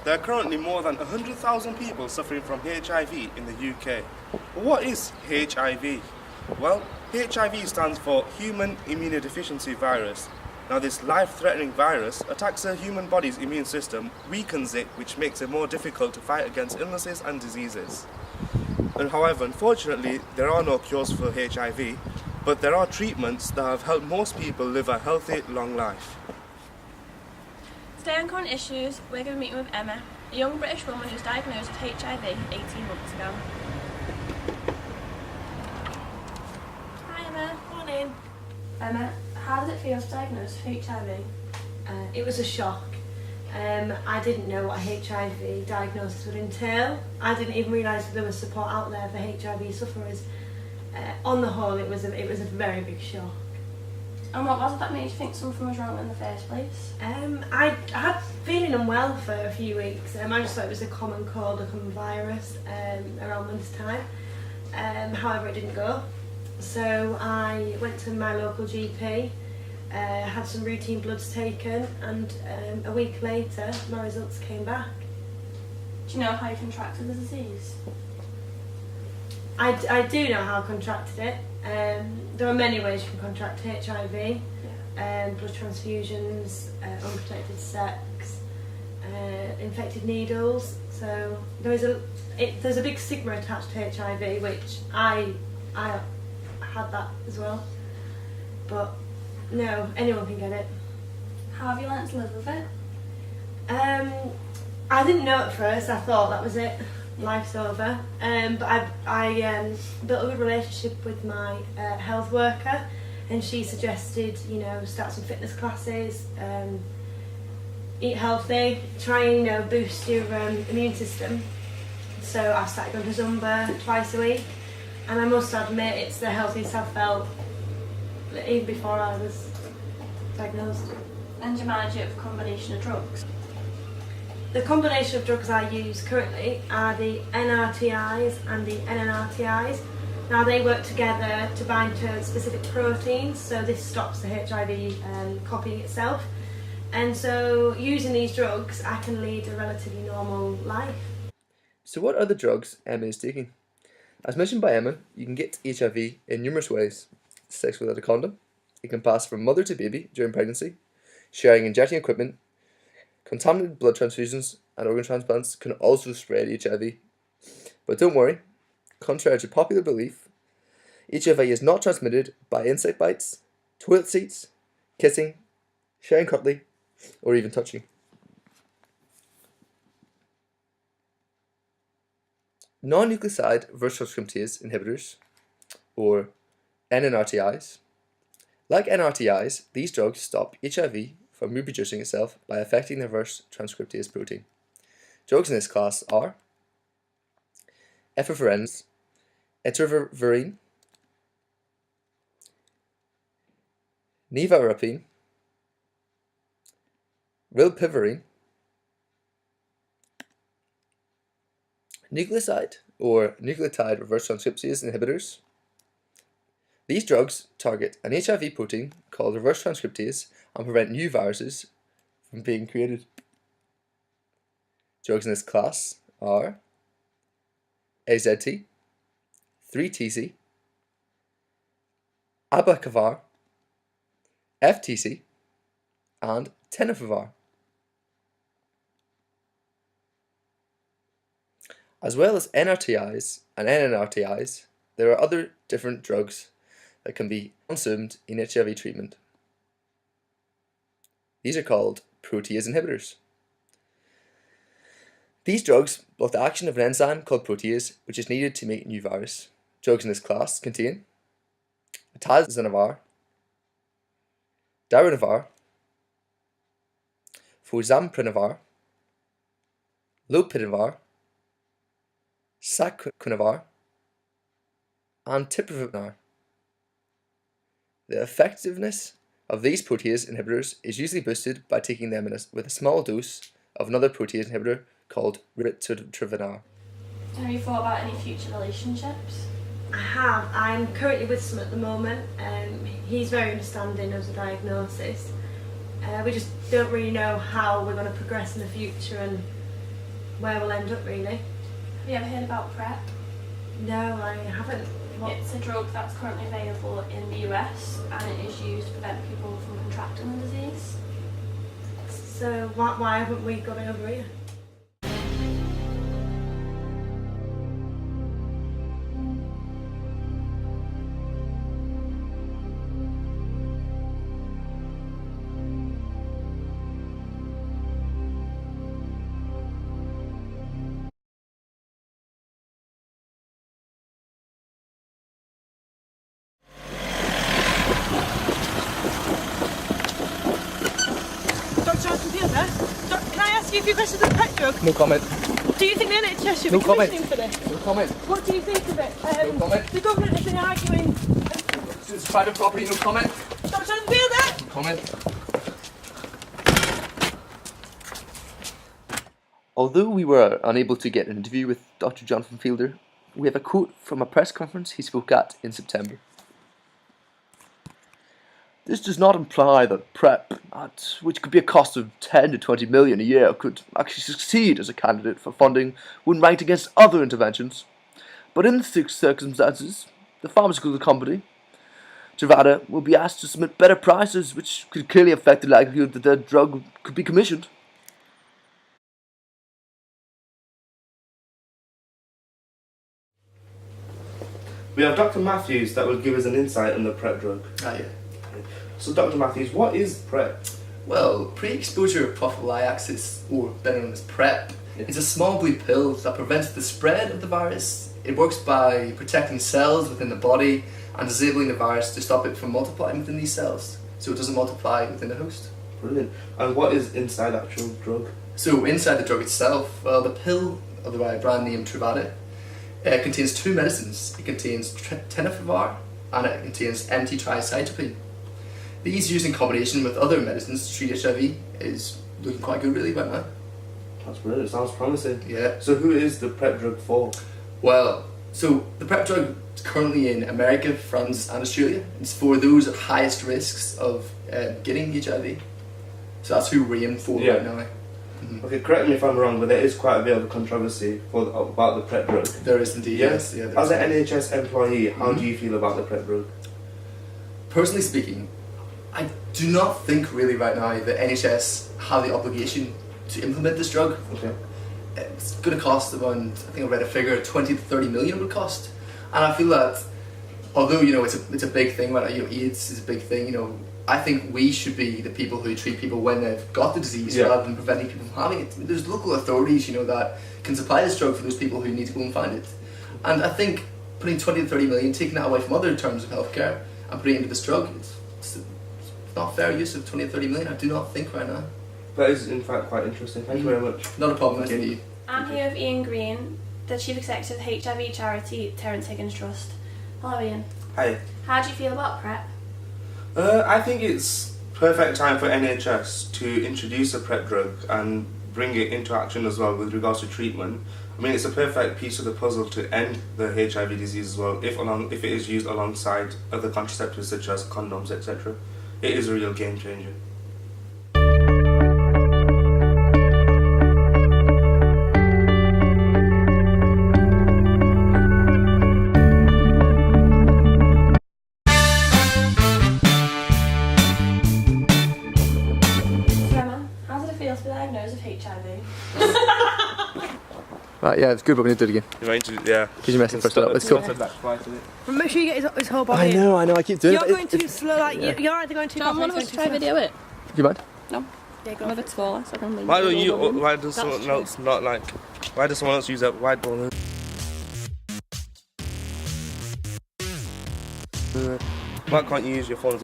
There are currently more than 100,000 people suffering from HIV in the UK. But what is HIV? Well, HIV stands for Human Immunodeficiency Virus. Now, this life-threatening virus attacks the human body's immune system, weakens it, which makes it more difficult to fight against illnesses and diseases. And however, unfortunately, there are no cures for HIV, but there are treatments that have helped most people live a healthy, long life. Today on Current Issues, we're going to be meeting with Emma, a young British woman who was diagnosed with HIV 18 months ago. Hi Emma. Morning. Emma, how does it feel to be diagnosed with HIV? It was a shock. I didn't know what a HIV diagnosis would entail. I didn't even realise that there was support out there for HIV sufferers. On the whole, it was a very big shock. And what was it that made you think something was wrong in the first place? I had feeling unwell for a few weeks. I just thought it was a common cold, a common virus around this time. However, it didn't go. So I went to my local GP, had some routine bloods taken, and a week later my results came back. Do you know how you contracted the disease? I do know how I contracted it. There are many ways you can contract HIV. Blood transfusions, unprotected sex, infected needles. So there's a big stigma attached to HIV, which I had that as well. But no, anyone can get it. How have you learnt to live with it? I didn't know at first. I thought that was it. Life's over. But I built a good relationship with my health worker, and she suggested, start some fitness classes, eat healthy, try and boost your immune system. So I started going to Zumba twice a week, and I must admit it's the healthiest I've felt even before I was diagnosed. And do you manage it with a combination of drugs? The combination of drugs I use currently are the NRTIs and the NNRTIs. Now they work together to bind to specific proteins, so this stops the HIV copying itself. And so using these drugs, I can lead a relatively normal life. So what are the drugs Emma is taking? As mentioned by Emma, you can get HIV in numerous ways. Sex without a condom. It can pass from mother to baby during pregnancy. Sharing injecting equipment. Contaminated blood transfusions and organ transplants can also spread HIV. But don't worry, contrary to popular belief, HIV is not transmitted by insect bites, toilet seats, kissing, sharing cutlery, or even touching. Non-nucleoside reverse transcriptase inhibitors, or NNRTIs. Like NRTIs, these drugs stop HIV from reproducing itself by affecting the reverse transcriptase protein. Drugs in this class are efavirenz, etravirine, nevirapine, rilpivirine, nucleoside or nucleotide reverse transcriptase inhibitors. These drugs target an HIV protein called reverse transcriptase and prevent new viruses from being created. Drugs in this class are AZT, 3-TC, abacavir, FTC, and tenofovir. As well as NRTIs and NNRTIs, there are other different drugs that can be consumed in HIV treatment. These are called protease inhibitors. These drugs block the action of an enzyme called protease, which is needed to make new virus. Drugs in this class contain atazanavir, darunavir, fosamprenavir, lopinavir, saquinavir, and tipifarnavir. The effectiveness of these protease inhibitors is usually boosted by taking them with a small dose of another protease inhibitor called ribavirin. Have you thought about any future relationships? I have. I'm currently with someone at the moment. He's very understanding of the diagnosis. We just don't really know how we're going to progress in the future, and where we'll end up really. Have you ever heard about PrEP? No, I haven't. What? It's a drug that's currently available in the US and it is used to prevent people from contracting the disease. So why haven't we got it over here? Can I ask you a few questions on the PrEP drug? No comment. Do you think the NHS should No be comment. commissioning for this? No comment. What do you think of it? No comment. The government has been arguing. It's private property. No comment. Dr. Jonathan Fielder! No comment. Although we were unable to get an interview with Dr. Jonathan Fielder, we have a quote from a press conference he spoke at in September. This does not imply that PrEP, which could be a cost of 10 to 20 million a year, could actually succeed as a candidate for funding when ranked against other interventions. But in such circumstances, the pharmaceutical company, Truvada, will be asked to submit better prices, which could clearly affect the likelihood that their drug could be commissioned. We have Dr. Matthews that will give us an insight on the PrEP drug. Yeah. So Dr. Matthews, what is PrEP? Well, pre-exposure prophylaxis, or better known as PrEP, is a small blue pill that prevents the spread of the virus. It works by protecting cells within the body and disabling the virus to stop it from multiplying within these cells, so it doesn't multiply within the host. Brilliant. And what is inside the actual drug? So inside the drug itself, well, the pill of the brand name Truvada contains two medicines. It contains tenofovir and it contains MT-tricytopine. These used in combination with other medicines to treat HIV is looking quite good really right now. That's brilliant, sounds promising. Yeah. So who is the PrEP drug for? Well, so the PrEP drug is currently in America, France and Australia. It's for those at highest risks of getting HIV. So that's who we're aiming for right now. Mm-hmm. Okay, correct me if I'm wrong, but there is quite a bit of controversy about the PrEP drug. There is indeed, yes. Yeah, as an NHS employee, how do you feel about the PrEP drug? Personally speaking, I do not think really right now that NHS have the obligation to implement this drug. Okay. It's going to cost around, I think I read a figure, 20 to 30 million it would cost. And I feel that, although, you know, it's a big thing right now, you know, AIDS is a big thing, you know, I think we should be the people who treat people when they've got the disease rather than preventing people from having it. I mean, there's local authorities, you know, that can supply this drug for those people who need to go and find it. And I think putting 20 to 30 million, taking that away from other terms of healthcare and putting it into this drug, it's not fair use of 20 to 30 million, I do not think right now. That is in fact quite interesting. Thank you very much. Not a problem, nice to meet you. I'm here with Ian Green, the Chief Executive of HIV charity Terence Higgins Trust. Hello Ian. Hi. How do you feel about PrEP? I think it's perfect time for NHS to introduce a PrEP drug and bring it into action as well with regards to treatment. I mean, it's a perfect piece of the puzzle to end the HIV disease as well, if it is used alongside other contraceptives such as condoms, etc. It is a real game changer. How did it feel to be diagnosed with HIV? Right, yeah, it's good, but we need to do it again. You're going to, yeah. Because you messed it first up. It's cool. Make sure you get his whole body. I know, I keep doing You're it. going too slow, like, you're either going too fast or One you're of going us too try slow. video it. Do you mind? No. Yeah, go I'm a for bit it. smaller, so I can lean. Why don't you, why does someone else not like, why does someone else use that whiteboard? Why can't you use your phone?